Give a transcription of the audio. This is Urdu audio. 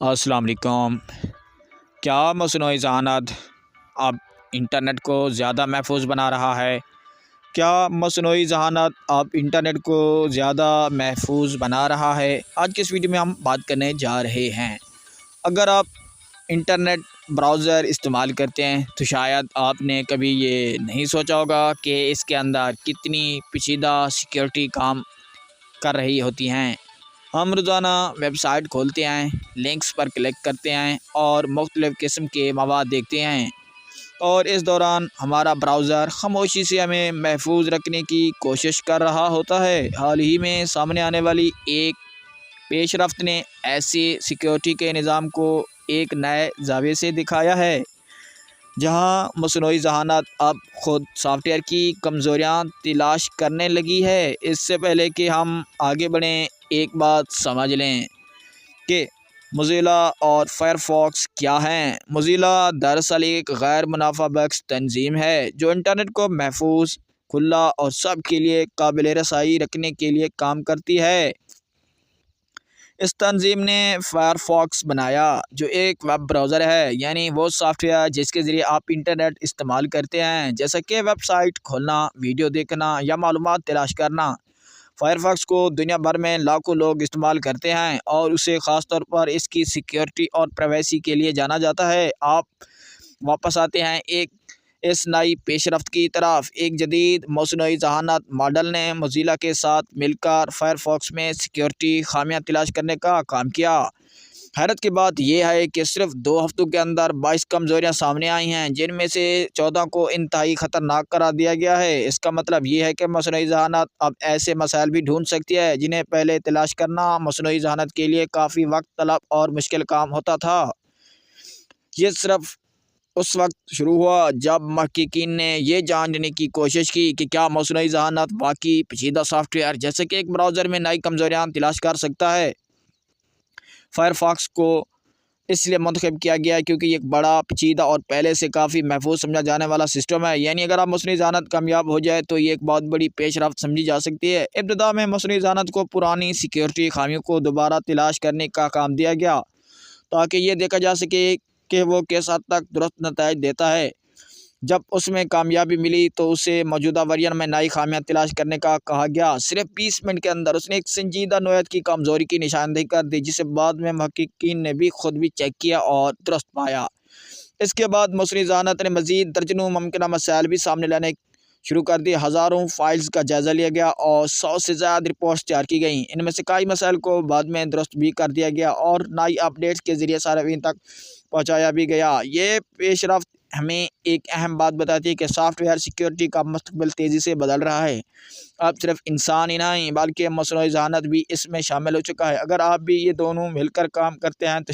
السلام علیکم۔ کیا مصنوعی ذہانت اب انٹرنیٹ کو زیادہ محفوظ بنا رہا ہے؟ کیا مصنوعی ذہانت اب انٹرنیٹ کو زیادہ محفوظ بنا رہا ہے؟ آج کے اس ویڈیو میں ہم بات کرنے جا رہے ہیں۔ اگر آپ انٹرنیٹ براؤزر استعمال کرتے ہیں تو شاید آپ نے کبھی یہ نہیں سوچا ہوگا کہ اس کے اندر کتنی پیچیدہ سیکیورٹی کام کر رہی ہوتی ہیں۔ ہم روزانہ ویب سائٹ کھولتے ہیں، لنکس پر کلک کرتے ہیں اور مختلف قسم کے مواد دیکھتے ہیں، اور اس دوران ہمارا براؤزر خاموشی سے ہمیں محفوظ رکھنے کی کوشش کر رہا ہوتا ہے۔ حال ہی میں سامنے آنے والی ایک پیش رفت نے ایسے سیکیورٹی کے نظام کو ایک نئے زاویے سے دکھایا ہے، جہاں مصنوعی ذہانت اب خود سافٹ ویئر کی کمزوریاں تلاش کرنے لگی ہے۔ اس سے پہلے کہ ہم آگے بڑھیں، ایک بات سمجھ لیں کہ موزیلا اور فائرفاکس کیا ہیں۔ موزیلا دراصل ایک غیر منافع بخش تنظیم ہے جو انٹرنیٹ کو محفوظ، کھلا اور سب کے لیے قابل رسائی رکھنے کے لیے کام کرتی ہے۔ اس تنظیم نے فائرفاکس بنایا، جو ایک ویب براؤزر ہے، یعنی وہ سافٹ ویئر جس کے ذریعے آپ انٹرنیٹ استعمال کرتے ہیں، جیسا کہ ویب سائٹ کھولنا، ویڈیو دیکھنا یا معلومات تلاش کرنا۔ فائرفاکس کو دنیا بھر میں لاکھوں لوگ استعمال کرتے ہیں اور اسے خاص طور پر اس کی سیکیورٹی اور پرائیویسی کے لیے جانا جاتا ہے۔ آپ واپس آتے ہیں ایک اس نئی پیش رفت کی طرف۔ ایک جدید مصنوعی ذہانت ماڈل نے موزیلا کے ساتھ مل کر فائرفاکس میں سیکیورٹی خامیاں تلاش کرنے کا کام کیا۔ حیرت کی بات یہ ہے کہ صرف 2 ہفتوں کے اندر 22 کمزوریاں سامنے آئی ہیں، جن میں سے 14 کو انتہائی خطرناک قرار دیا گیا ہے۔ اس کا مطلب یہ ہے کہ مصنوعی ذہانت اب ایسے مسائل بھی ڈھونڈ سکتی ہے جنہیں پہلے تلاش کرنا مصنوعی ذہانت کے لیے کافی وقت طلب اور مشکل کام ہوتا تھا۔ یہ صرف اس وقت شروع ہوا جب محققین نے یہ جاننے کی کوشش کی کہ کیا مصنوعی ذہانت واقعی پیچیدہ سافٹ ویئر جیسے کہ ایک براؤزر میں نئی کمزوریاں تلاش کر سکتا ہے۔ فائرفاکس کو اس لیے منتخب کیا گیا کیونکہ یہ ایک بڑا، پیچیدہ اور پہلے سے کافی محفوظ سمجھا جانے والا سسٹم ہے، یعنی اگر آپ مصنوعی ذہانت کامیاب ہو جائے تو یہ ایک بہت بڑی پیش رفت سمجھی جا سکتی ہے۔ ابتدا میں مصنوعی ذہانت کو پرانی سیکیورٹی خامیوں کو دوبارہ تلاش کرنے کا کام دیا گیا تاکہ یہ دیکھا جا سکے کہ وہ کس حد تک درست نتائج دیتا ہے۔ جب اس میں کامیابی ملی تو اسے موجودہ ورژن میں نئی خامیاں تلاش کرنے کا کہا گیا۔ صرف 20 منٹ کے اندر اس نے ایک سنجیدہ نوعیت کی کمزوری کی نشاندہی کر دی، جسے بعد میں محققین نے بھی خود بھی چیک کیا اور درست پایا۔ اس کے بعد مصنوعی ذہانت نے مزید درجنوں ممکنہ مسائل بھی سامنے لانے شروع کر دی۔ ہزاروں فائلز کا جائزہ لیا گیا اور 100 سے زیادہ رپورٹس تیار کی گئیں۔ ان میں سے کئی مسائل کو بعد میں درست بھی کر دیا گیا اور نئی اپڈیٹس کے ذریعے صارفین تک پہنچایا بھی گیا۔ یہ پیش رفت ہمیں ایک اہم بات بتاتی ہے کہ سافٹ ویئر سیکیورٹی کا مستقبل تیزی سے بدل رہا ہے۔ اب صرف انسان ہی نہیں بلکہ مصنوعی ذہانت بھی اس میں شامل ہو چکا ہے۔ اگر آپ بھی یہ دونوں مل کر کام کرتے ہیں تو